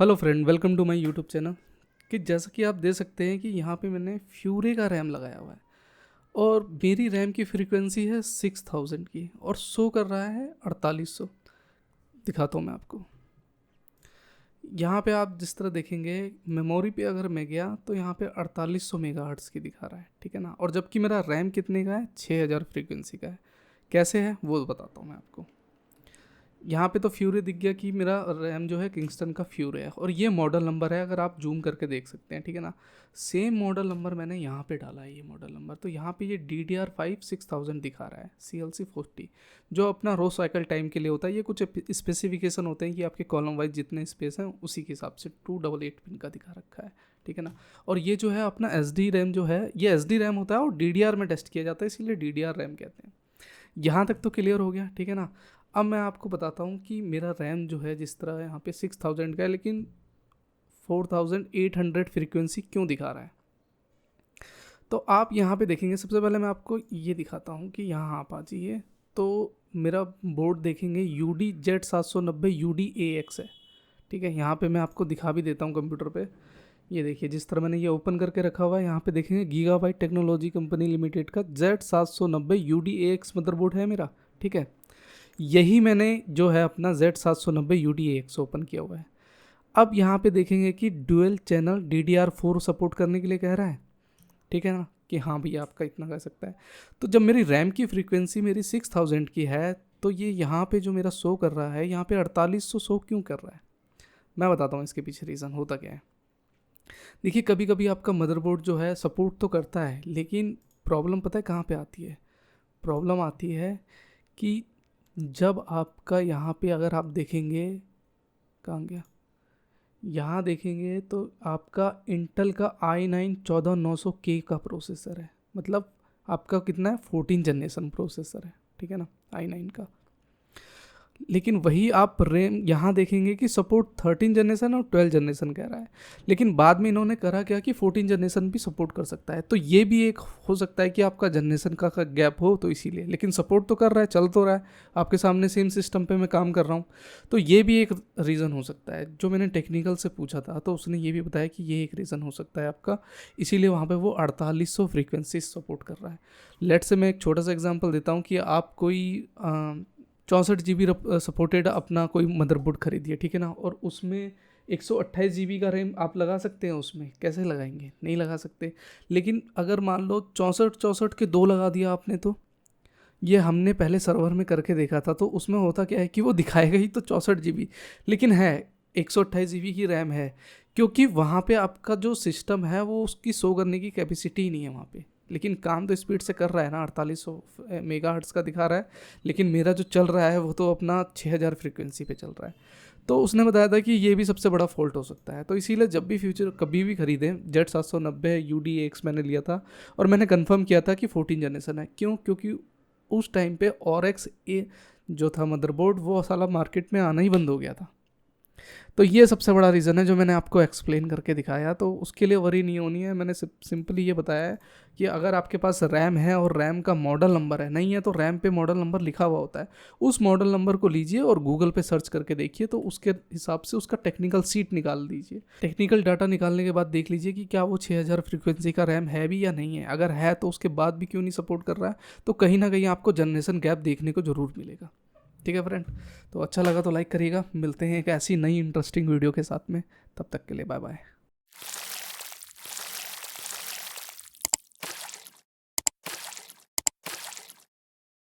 Hello friend, welcome to my YouTube channel. कि जैसा कि आप देख सकते हैं कि यहाँ पे मैंने फ्यूरे का रैम लगाया हुआ है और मेरी रैम की फ्रीक्वेंसी है 6000 की और शो कर रहा है 4800। दिखाता हूँ मैं आपको। यहाँ पे आप जिस तरह देखेंगे मेमोरी पे अगर मैं गया तो यहाँ पे 4800 मेगाहर्ट्ज़ की दिखा रहा है, ठीक है ना। और जबकि मेरा रैम कितने का है, 6000 फ्रीक्वेंसी का है। कैसे है वो बताता हूँ मैं आपको। यहाँ पे तो फ्यूरे दिख गया कि मेरा रैम जो है किंगस्टन का फ्यूरे है और ये मॉडल नंबर है, अगर आप जूम करके देख सकते हैं, ठीक है ना। सेम मॉडल नंबर मैंने यहाँ पे डाला है, ये मॉडल नंबर। तो यहाँ पे ये DDR5 6000 दिखा रहा है, CLC40, जो अपना रो साइकिल टाइम के लिए होता है। ये कुछ स्पेसिफिकेशन होते हैं कि आपके कॉलम वाइज जितने स्पेस हैं उसी के हिसाब से 288 पिन का दिखा रखा है, ठीक है ना। और ये जो है अपना SD रैम जो है, ये SD रैम होता है और DDR में टेस्ट किया जाता है, इसीलिए DDR रैम कहते हैं। यहाँ तक तो क्लियर हो गया, ठीक है ना। अब मैं आपको बताता हूँ कि मेरा रैम जो है जिस तरह यहाँ पे 6000 का है लेकिन 4800 फ्रीक्वेंसी क्यों दिखा रहा है। तो आप यहाँ पे देखेंगे, सबसे पहले मैं आपको ये दिखाता हूँ कि यहाँ आप आ जाइए तो मेरा बोर्ड देखेंगे UD-Z790 UD-AX है, ठीक है। यहाँ पे मैं आपको दिखा भी देता हूँ कंप्यूटर पे। ये देखिए जिस तरह मैंने ये ओपन करके रखा हुआ है, यहाँ पे देखेंगे गीगाबाइट टेक्नोलॉजी कंपनी लिमिटेड का Z790 UD-AX मदरबोर्ड है मेरा, ठीक है। यही मैंने जो है अपना Z790 UD-AX ओपन किया हुआ है। अब यहाँ पे देखेंगे कि डुअल चैनल DDR4 सपोर्ट करने के लिए कह रहा है, ठीक है ना, कि हाँ भैया आपका इतना कर सकता है। तो जब मेरी रैम की फ्रीक्वेंसी मेरी 6000 की है तो ये यहाँ पे जो मेरा शो कर रहा है, यहाँ पे 4800 शो क्यों कर रहा है, मैं बताता हूँ इसके पीछे रीज़न होता क्या है। देखिए कभी कभी आपका मदरबोर्ड जो है सपोर्ट तो करता है, लेकिन प्रॉब्लम पता है कहाँ पे आती है। प्रॉब्लम आती है कि जब आपका यहाँ पे अगर आप देखेंगे, कहाँ गया, यहाँ देखेंगे तो आपका इंटेल का i9 14900K का प्रोसेसर है। मतलब आपका कितना है, 14 जनरेशन प्रोसेसर है, ठीक है ना, i9 का। लेकिन वही आप रैम यहाँ देखेंगे कि सपोर्ट 13 जनरेशन और 12 जनरेशन कह रहा है, लेकिन बाद में इन्होंने करा क्या कि 14 जनरेशन भी सपोर्ट कर सकता है। तो ये भी एक हो सकता है कि आपका जनरेशन का गैप हो, तो इसीलिए। लेकिन सपोर्ट तो कर रहा है, चल तो रहा है आपके सामने, सेम सिस्टम पे मैं काम कर रहा हूँ। तो ये भी एक रीज़न हो सकता है। जो मैंने टेक्निकल से पूछा था तो उसने ये भी बताया कि ये एक रीज़न हो सकता है आपका, इसीलिए वहाँ पर वो 4800 फ्रीक्वेंसी सपोर्ट कर रहा है। लेट से मैं एक छोटा सा एग्जाम्पल देता हूँ कि आप कोई 64 GB सपोर्टेड अपना कोई मदरबोर्ड खरीदिए, ठीक है ना, और उसमें 128 GB का रैम आप लगा सकते हैं। उसमें कैसे लगाएंगे, नहीं लगा सकते। लेकिन अगर मान लो 64 के 2 लगा दिया आपने, तो ये हमने पहले सर्वर में करके देखा था। तो उसमें होता क्या है कि वो दिखाएगा ही तो 64 GB, लेकिन है 128 GB की रैम है, क्योंकि वहाँ पे आपका जो सिस्टम है वो उसकी शो करने की कैपेसिटी ही नहीं है वहाँ पे। लेकिन काम तो स्पीड से कर रहा है ना, 4800 मेगाहर्ट्ज़ का दिखा रहा है, लेकिन मेरा जो चल रहा है वो तो अपना 6000 फ्रीक्वेंसी पे चल रहा है। तो उसने बताया था कि ये भी सबसे बड़ा फॉल्ट हो सकता है। तो इसीलिए जब भी फ्यूचर कभी भी खरीदें, Z790 UD-AX मैंने लिया था और मैंने कंफर्म किया था कि 14 जनरेशन है। क्यों? क्योंकि उस टाइम पे ORX ए जो था मदरबोर्ड, वो साला मार्केट में आना ही बंद हो गया था। तो ये सबसे बड़ा रीज़न है जो मैंने आपको एक्सप्लेन करके दिखाया। तो उसके लिए वरी नहीं होनी है। मैंने सिंपली ये बताया है कि अगर आपके पास रैम है और रैम का मॉडल नंबर है, नहीं है तो रैम पे मॉडल नंबर लिखा हुआ होता है, उस मॉडल नंबर को लीजिए और गूगल पे सर्च करके देखिए, तो उसके हिसाब से उसका टेक्निकल सीट निकाल दीजिए। टेक्निकल डाटा निकालने के बाद देख लीजिए कि क्या वो 6000 फ्रीक्वेंसी का रैम है भी या नहीं है। अगर है तो उसके बाद भी क्यों नहीं सपोर्ट कर रहा है, तो कहीं ना कहीं आपको जनरेशन गैप देखने को ज़रूर मिलेगा। ठीक है फ्रेंड, तो अच्छा लगा तो लाइक करिएगा। मिलते हैं एक ऐसी नई इंटरेस्टिंग वीडियो के साथ में, तब तक के लिए बाय बाय।